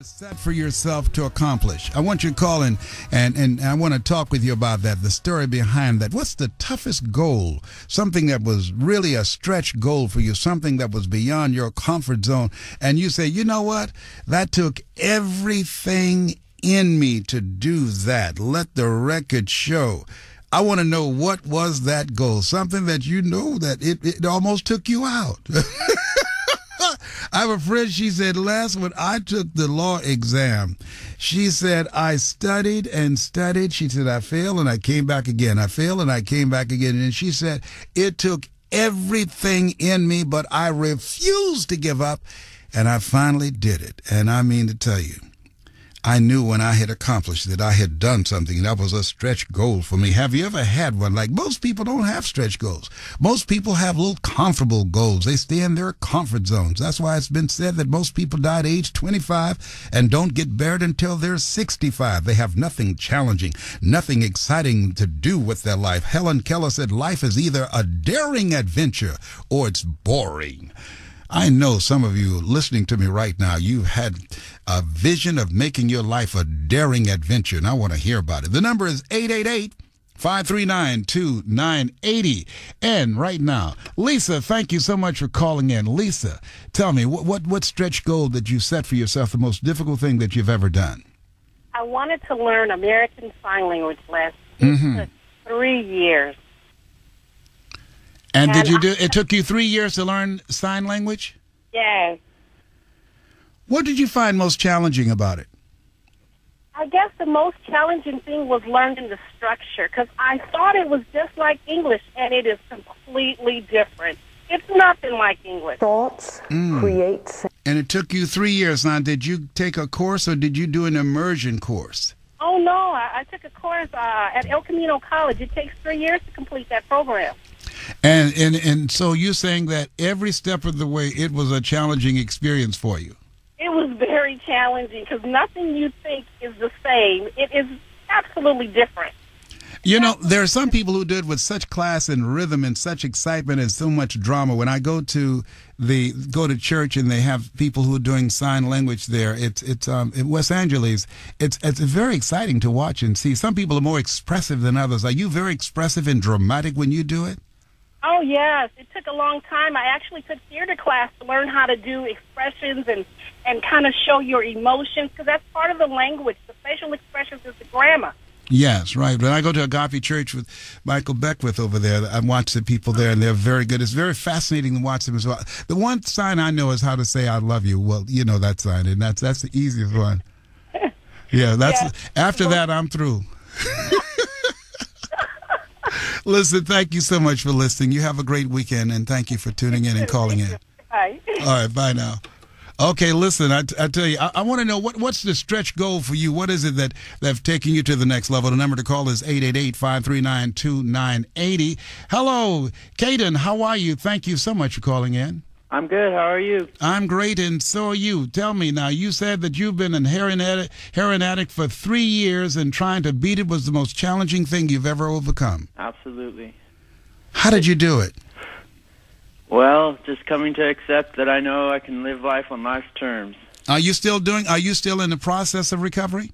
set for yourself to accomplish? I want you to call in and I want to talk with you about that, the story behind that. What's the toughest goal? Something that was really a stretch goal for you, something that was beyond your comfort zone. And you say, you know what? That took everything in me to do that. Let the record show. I want to know, what was that goal? Something that you know that it almost took you out. I have a friend, she said, Les, when I took the law exam, she said, I studied and studied. She said, I failed and I came back again. I failed and I came back again. And she said, it took everything in me, but I refused to give up. And I finally did it. And I mean to tell you, I knew when I had accomplished that I had done something. That was a stretch goal for me. Have you ever had one? Like, most people don't have stretch goals. Most people have little comfortable goals. They stay in their comfort zones. That's why it's been said that most people die at age 25 and don't get buried until they're 65. They have nothing challenging, nothing exciting to do with their life. Helen Keller said life is either a daring adventure or it's boring. I know some of you listening to me right now, you've had a vision of making your life a daring adventure, and I want to hear about it. The number is 888-539-2980. And right now, Lisa, thank you so much for calling in. Lisa, tell me, what stretch goal did you set for yourself, the most difficult thing that you've ever done? I wanted to learn American Sign Language last year. It took 3 years. And did you do it? Took you 3 years to learn sign language? Yes. What did you find most challenging about it? I guess the most challenging thing was learning the structure, because I thought it was just like English, and it is completely different. It's nothing like English. Thoughts create. And it took you 3 years. Now, did you take a course or did you do an immersion course? Oh, no. I took a course at El Camino College. It takes 3 years to complete that program. And so you're saying that every step of the way it was a challenging experience for you? It was very challenging, because nothing you think is the same. It is absolutely different. You know, there are some people who do it with such class and rhythm and such excitement and so much drama. When I go to church and they have people who are doing sign language there, it's in Los Angeles. It's very exciting to watch and see. Some people are more expressive than others. Are you very expressive and dramatic when you do it? Oh, yes. It took a long time. I actually took theater class to learn how to do expressions and kind of show your emotions, because that's part of the language. The facial expressions is the grammar. Yes, right. When I go to Agape Church with Michael Beckwith over there, I watch the people there, and they're very good. It's very fascinating to watch them as well. The one sign I know is how to say I love you. Well, you know that sign, and that's the easiest one. Yeah, after that, I'm through. Listen, thank you so much for listening. You have a great weekend, and thank you for tuning in and calling in. Bye. All right, bye now. Okay, listen, I tell you, I want to know, what's the stretch goal for you? What is it that's taking you to the next level? The number to call is 888-539-2980. Hello, Caden, how are you? Thank you so much for calling in. I'm good. How are you? I'm great, and so are you. Tell me now, you said that you've been a heroin addict for 3 years, and trying to beat it was the most challenging thing you've ever overcome. Absolutely. How did you do it? Well, just coming to accept that I know I can live life on life's terms. Are you still in the process of recovery?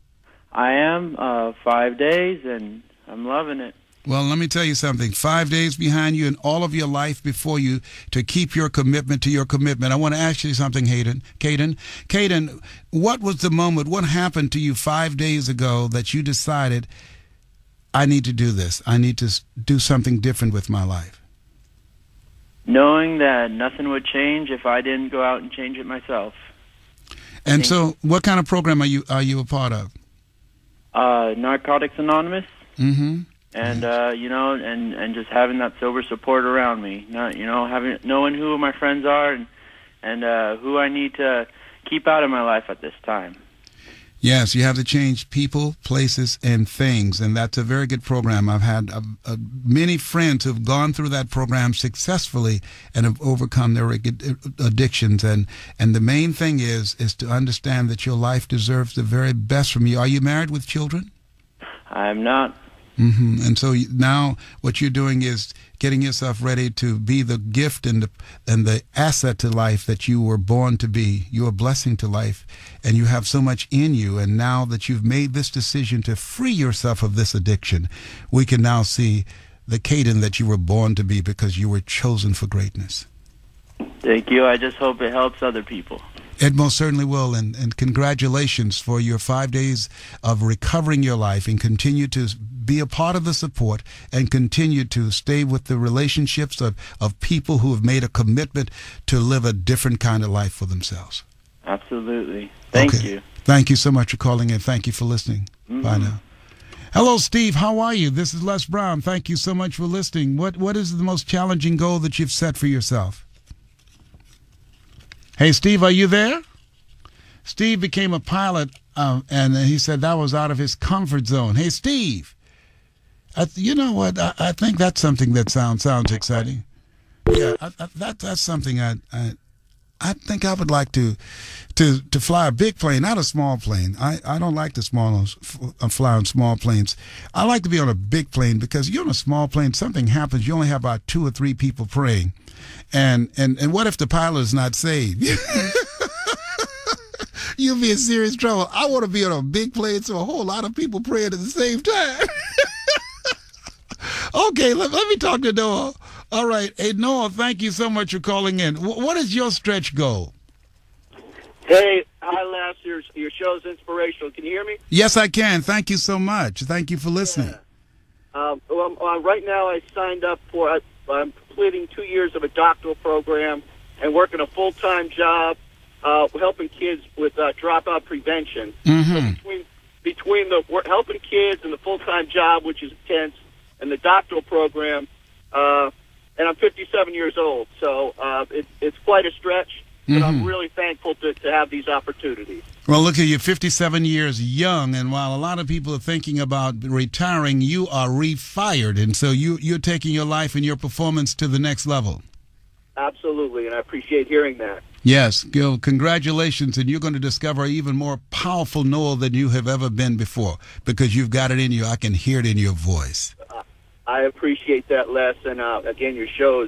I am, 5 days, and I'm loving it. Well, let me tell you something. 5 days behind you and all of your life before you to keep your commitment to your commitment. I want to ask you something, Caden, what was the moment, what happened to you 5 days ago that you decided, I need to do this. I need to do something different with my life? Knowing that nothing would change if I didn't go out and change it myself. And so what kind of program are you a part of? Narcotics Anonymous. Mm-hmm. And and just having that sober support around me, knowing who my friends are and who I need to keep out of my life at this time. Yes, you have to change people, places, and things, and that's a very good program. I've had many friends who've gone through that program successfully and have overcome their addictions. And the main thing is to understand that your life deserves the very best from you. Are you married with children? I'm not. And so now what you're doing is getting yourself ready to be the gift and the asset to life that you were born to be. You're a blessing to life, and you have so much in you. And now that you've made this decision to free yourself of this addiction, we can now see the Caden that you were born to be, because you were chosen for greatness. Thank you. I just hope it helps other people. It most certainly will, and congratulations for your 5 days of recovering your life, and continue to be a part of the support, and continue to stay with the relationships of people who have made a commitment to live a different kind of life for themselves. Absolutely. Thank you. Thank you so much for calling in. Thank you for listening. Bye now. Hello, Steve. How are you? This is Les Brown. Thank you so much for listening. What is the most challenging goal that you've set for yourself? Hey, Steve, are you there? Steve became a pilot, and he said that was out of his comfort zone. Hey, Steve, you know what? I think that's something that sounds exciting. Yeah, that's something I think I would like to fly a big plane, not a small plane. I don't like to fly on small planes. I like to be on a big plane, because you're on a small plane, something happens, you only have about 2 or 3 people praying. And what if the pilot is not saved? You'll be in serious trouble. I want to be on a big plane so a whole lot of people praying at the same time. Okay, let me talk to Noah. All right. Hey, Noah, thank you so much for calling in. What is your stretch goal? Hey, hi, Les. Your show's inspirational. Can you hear me? Yes, I can. Thank you so much. Thank you for listening. Yeah. Right now I signed up for, I'm completing 2 years of a doctoral program and working a full-time job helping kids with dropout prevention. So between the helping kids and the full-time job, which is intense, and the doctoral program, and I'm 57 years old, so it's quite a stretch, but I'm really thankful to have these opportunities. Well, look at you, 57 years young, and while a lot of people are thinking about retiring, you are refired, and so you're taking your life and your performance to the next level. Absolutely, and I appreciate hearing that. Yes, Gil, congratulations, and you're going to discover even more powerful Noel than you have ever been before, because you've got it in you. I can hear it in your voice. I appreciate that, Les, and again, your show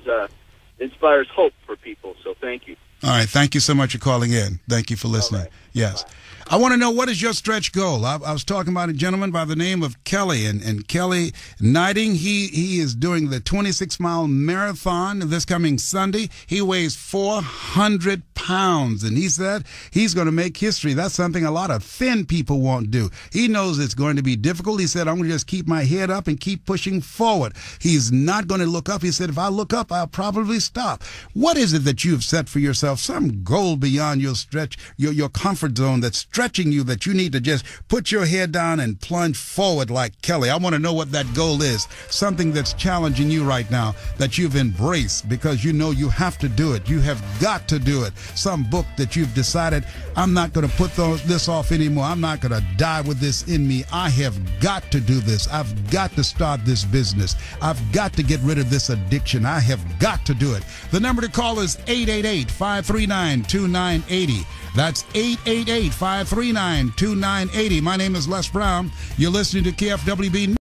inspires hope for people, so thank you. All right, thank you so much for calling in. Thank you for listening. Right. Yes. Bye. I want to know, what is your stretch goal? I was talking about a gentleman by the name of Kelly, and Kelly Knighting, he is doing the 26-mile marathon this coming Sunday. He weighs 400 pounds, and he said he's going to make history. That's something a lot of thin people won't do. He knows it's going to be difficult. He said, I'm going to just keep my head up and keep pushing forward. He's not going to look up. He said, if I look up, I'll probably stop. What is it that you've set for yourself? Some goal beyond your stretch, your comfort zone that's stretching you, that you need to just put your head down and plunge forward like Kelly. I want to know what that goal is. Something that's challenging you right now that you've embraced because you know you have to do it. You have got to do it. Some book that you've decided, I'm not going to put this off anymore. I'm not going to die with this in me. I have got to do this. I've got to start this business. I've got to get rid of this addiction. I have got to do it. The number to call is 888-539-2980. That's 888-539-2980. My name is Les Brown. You're listening to KFWB.